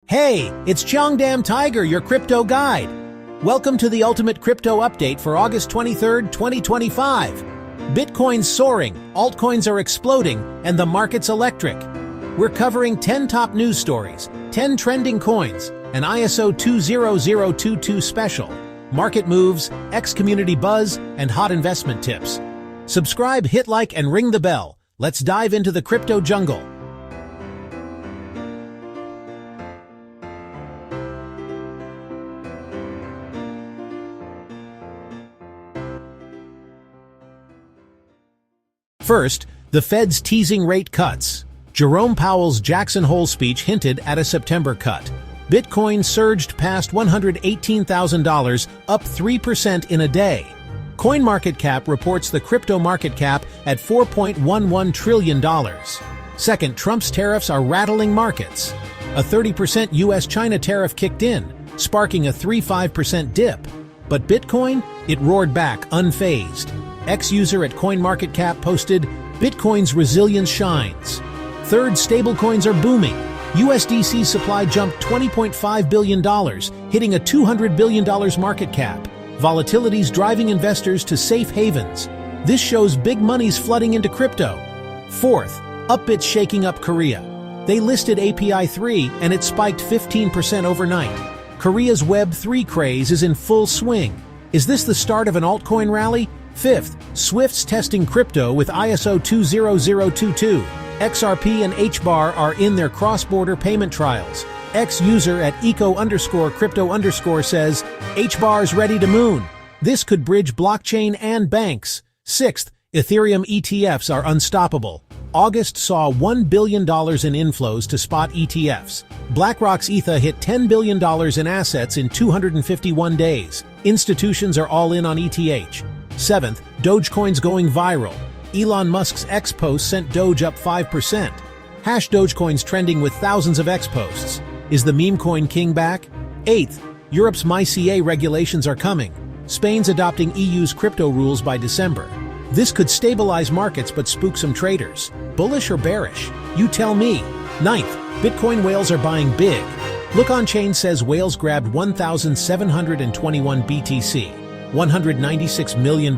Hey, it's Cheongdam Tiger, your crypto guide. Welcome to the Ultimate Crypto Update for August 23, 2025. Bitcoin's soaring, altcoins are exploding, and the market's electric. We're covering 10 top news stories, 10 trending coins, an ISO 20022 special, market moves, X-community buzz, and hot investment tips. Subscribe, hit like, and ring the bell. Let's dive into the crypto jungle. First, the Fed's teasing rate cuts. Jerome Powell's Jackson Hole speech hinted at a September cut. Bitcoin surged past $118,000, up 3% in a day. CoinMarketCap reports the crypto market cap at $4.11 trillion. Second, Trump's tariffs are rattling markets. A 30% US-China tariff kicked in, sparking a 3.5% dip. But Bitcoin? It roared back, unfazed. Ex-user at CoinMarketCap posted, "Bitcoin's resilience shines." Third, stablecoins are booming. USDC supply jumped $20.5 billion, hitting a $200 billion market cap. Volatility's driving investors to safe havens. This shows big money's flooding into crypto. Fourth, Upbit's shaking up Korea. They listed API 3 and it spiked 15% overnight. Korea's Web3 craze is in full swing. Is this the start of an altcoin rally? Fifth, Swift's testing crypto with ISO 20022. XRP and HBAR are in their cross-border payment trials. Ex-user at eco_crypto_ says, HBAR's ready to moon. This could bridge blockchain and banks. Sixth, Ethereum ETFs are unstoppable. August saw $1 billion in inflows to spot ETFs. BlackRock's ETH hit $10 billion in assets in 251 days. Institutions are all in on ETH. Seventh, Dogecoin's going viral. Elon Musk's X post sent Doge up 5%. Dogecoin's trending with thousands of X posts. Is the meme coin king back? Eighth, Europe's MyCA regulations are coming. Spain's adopting EU's crypto rules by December. This could stabilize markets but spook some traders. Bullish or bearish? You tell me. Ninth, Bitcoin whales are buying big. Look On Chain says whales grabbed 1,721 BTC. $196 million.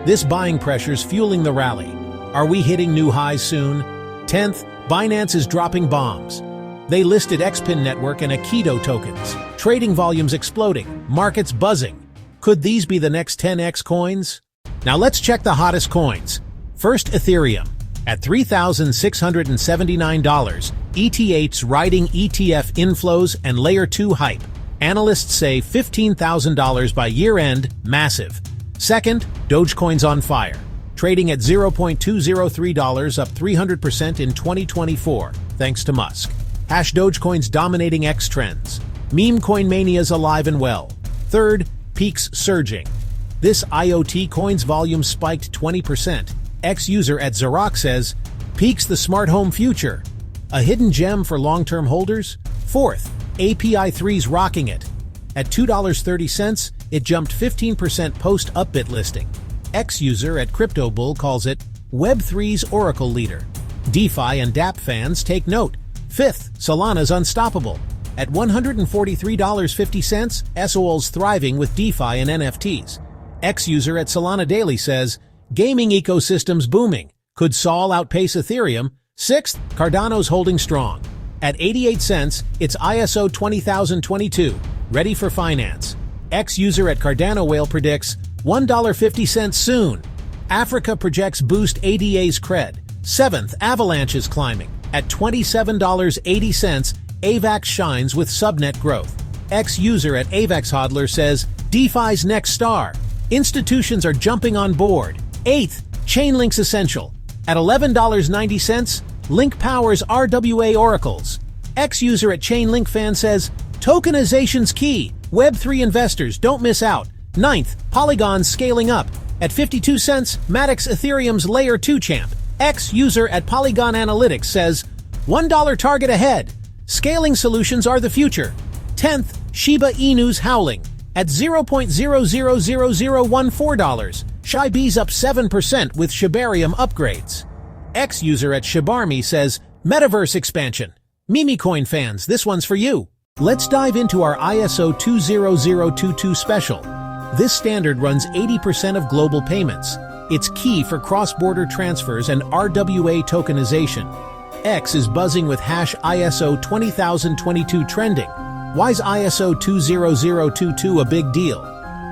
This buying pressure's fueling the rally. Are we hitting new highs soon? 10th, Binance is dropping bombs. They listed Xpin Network and Aikido tokens. Trading volumes exploding, markets buzzing. Could these be the next 10x coins? Now let's check the hottest coins. First, Ethereum. At $3,679, ETH's riding ETF inflows and Layer 2 hype. Analysts say $15,000 by year-end, massive. Second, Dogecoin's on fire. Trading at $0.203, up 300% in 2024, thanks to Musk. Dogecoin's dominating X trends. Meme coin mania's alive and well. Third, Peak's surging. This IoT coin's volume spiked 20%. Ex-user at Xerox says, Peak's the smart home future. A hidden gem for long-term holders? Fourth, API 3's rocking it. At $2.30, it jumped 15% post-Upbit listing. Ex-user at CryptoBull calls it Web3's Oracle leader. DeFi and dApp fans take note. Fifth, Solana's unstoppable. At $143.50, SOL's thriving with DeFi and NFTs. Ex-user at Solana Daily says, gaming ecosystem's booming. Could Sol outpace Ethereum? Sixth, Cardano's holding strong. At 88 cents, it's ISO 20022, ready for finance. Ex-user at Cardano Whale predicts $1.50 soon. Africa projects boost ADA's cred. Seventh, Avalanche is climbing. At $27.80, AVAX shines with subnet growth. Ex-user at AVAX Hodler says, DeFi's next star. Institutions are jumping on board. Eighth, Chainlink's essential. At $11.90, Link powers RWA oracles. Ex-user at Chainlink fan says, tokenization's key. Web3 investors, don't miss out. Ninth, Polygon's scaling up. At 52 cents, Matic's Ethereum's Layer 2 champ. Ex-user at Polygon Analytics says, $1 target ahead. Scaling solutions are the future. 10th, Shiba Inu's howling. At $0.000014, Shiba's up 7% with Shibarium upgrades. Ex-user at Shibarmy says, Metaverse expansion. Meme Coin fans, this one's for you. Let's dive into our ISO 20022 special. This standard runs 80% of global payments. It's key for cross-border transfers and RWA tokenization. X is buzzing with hash ISO 20022 trending. Why's ISO 20022 a big deal?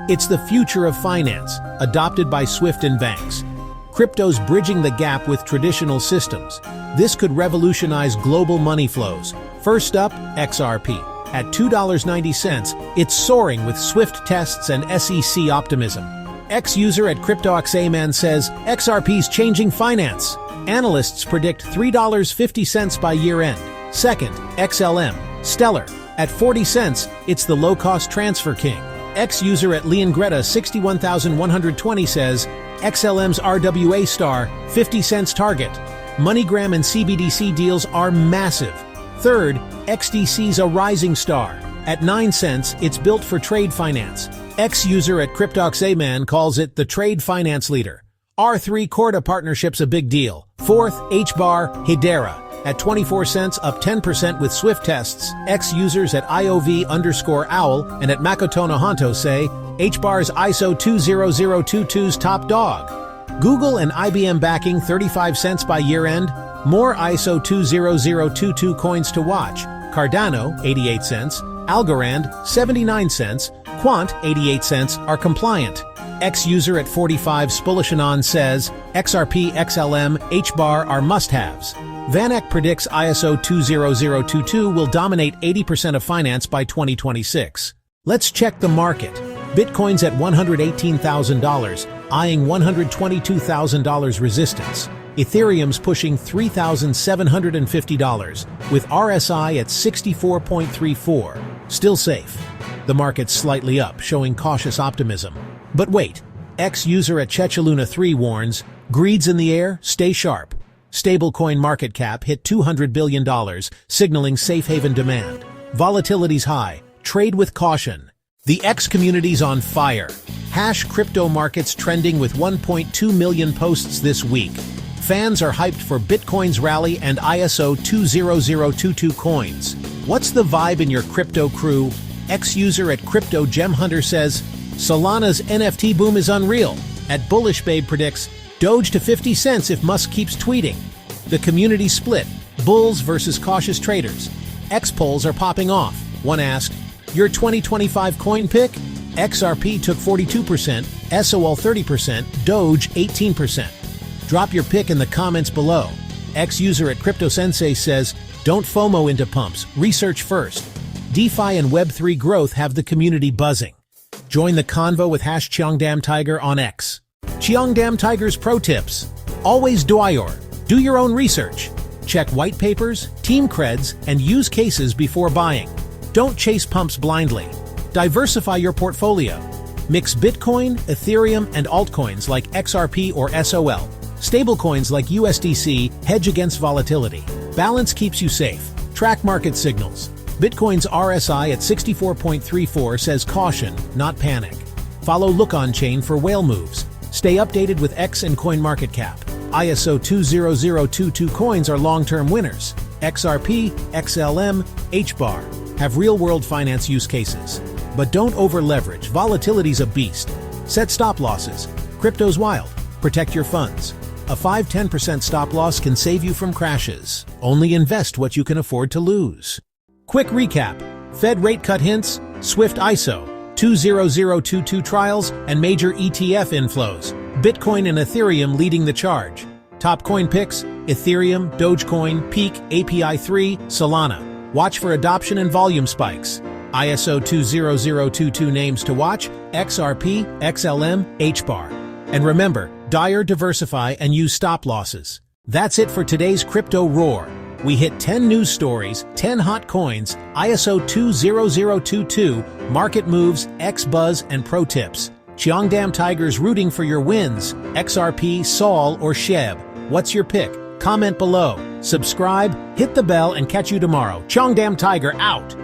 It's the future of finance, adopted by SWIFT and banks. Crypto's bridging the gap with traditional systems. This could revolutionize global money flows. First up, XRP. At $2.90, it's soaring with SWIFT tests and SEC optimism. Ex-user at CryptoXAman says, XRP's changing finance. Analysts predict $3.50 by year-end. Second, XLM. Stellar. At 40 cents, it's the low-cost transfer king. Ex-user at Leon Greta 61120 says, XLM's RWA star, 50 cents target. MoneyGram and CBDC deals are massive. Third, XDC's a rising star. At 9 cents, it's built for trade finance. Ex-user at CryptoXAman calls it the trade finance leader. R3 Corda partnership's a big deal. Fourth, HBAR, Hedera. At 24 cents, up 10% with SWIFT tests. Ex-users at IOV_owl and at Makoto Honto say, HBAR's ISO 20022's top dog. Google and IBM backing 35 cents by year-end. More ISO 20022 coins to watch. Cardano, 88 cents. Algorand, 79 cents. Quant, 88 cents, are compliant. Ex-user at 45 Spulishanon says, XRP, XLM, HBAR are must-haves. VanEck predicts ISO 20022 will dominate 80% of finance by 2026. Let's check the market. Bitcoin's at $118,000, eyeing $122,000 resistance. Ethereum's pushing $3,750, with RSI at 64.34. Still safe. The market's slightly up, showing cautious optimism. But wait, ex-user at Chechaluna3 warns, greed's in the air, stay sharp. Stablecoin market cap hit $200 billion, signaling safe haven demand. Volatility's high, trade with caution. The X community's on fire. Hash crypto markets trending with 1.2 million posts this week. Fans are hyped for Bitcoin's rally and ISO 20022 coins. What's the vibe in your crypto crew? Ex-user at Crypto Gem Hunter says, Solana's NFT boom is unreal. At Bullish Babe predicts, Doge to 50 cents if Musk keeps tweeting. The community split, bulls versus cautious traders. X polls are popping off. One asked, your 2025 coin pick? XRP took 42%, SOL 30%, Doge 18%. Drop your pick in the comments below. Ex-user at Crypto Sensei says, don't FOMO into pumps, research first. DeFi and Web3 growth have the community buzzing. Join the convo with hash #CheongDamnTiger on X. #CheongDamnTiger's pro tips. Always Dwyer. Do your own research. Check white papers, team creds, and use cases before buying. Don't chase pumps blindly. Diversify your portfolio. Mix Bitcoin, Ethereum, and altcoins like XRP or SOL. Stablecoins like USDC hedge against volatility. Balance keeps you safe. Track market signals. Bitcoin's RSI at 64.34 says caution, not panic. Follow Look On Chain for whale moves. Stay updated with X and CoinMarketCap. ISO 20022 coins are long-term winners. XRP, XLM, HBAR have real-world finance use cases. But don't over-leverage. Volatility's a beast. Set stop losses. Crypto's wild. Protect your funds. A 5-10% stop loss can save you from crashes. Only invest what you can afford to lose. Quick recap. Fed rate cut hints, SWIFT ISO 20022 trials, and major ETF inflows. Bitcoin and Ethereum leading the charge. Top coin picks, Ethereum, Dogecoin, Peak, API3, Solana. Watch for adoption and volume spikes. ISO 20022 names to watch, XRP, XLM, HBAR. And remember, diversify and use stop losses. That's it for today's Crypto Roar. We hit 10 news stories, 10 hot coins, ISO 20022, market moves, X buzz, and pro tips. CheongDamnTiger's rooting for your wins. XRP, Sol, or Sheb. What's your pick? Comment below. Subscribe, hit the bell, and catch you tomorrow. CheongDamnTiger out!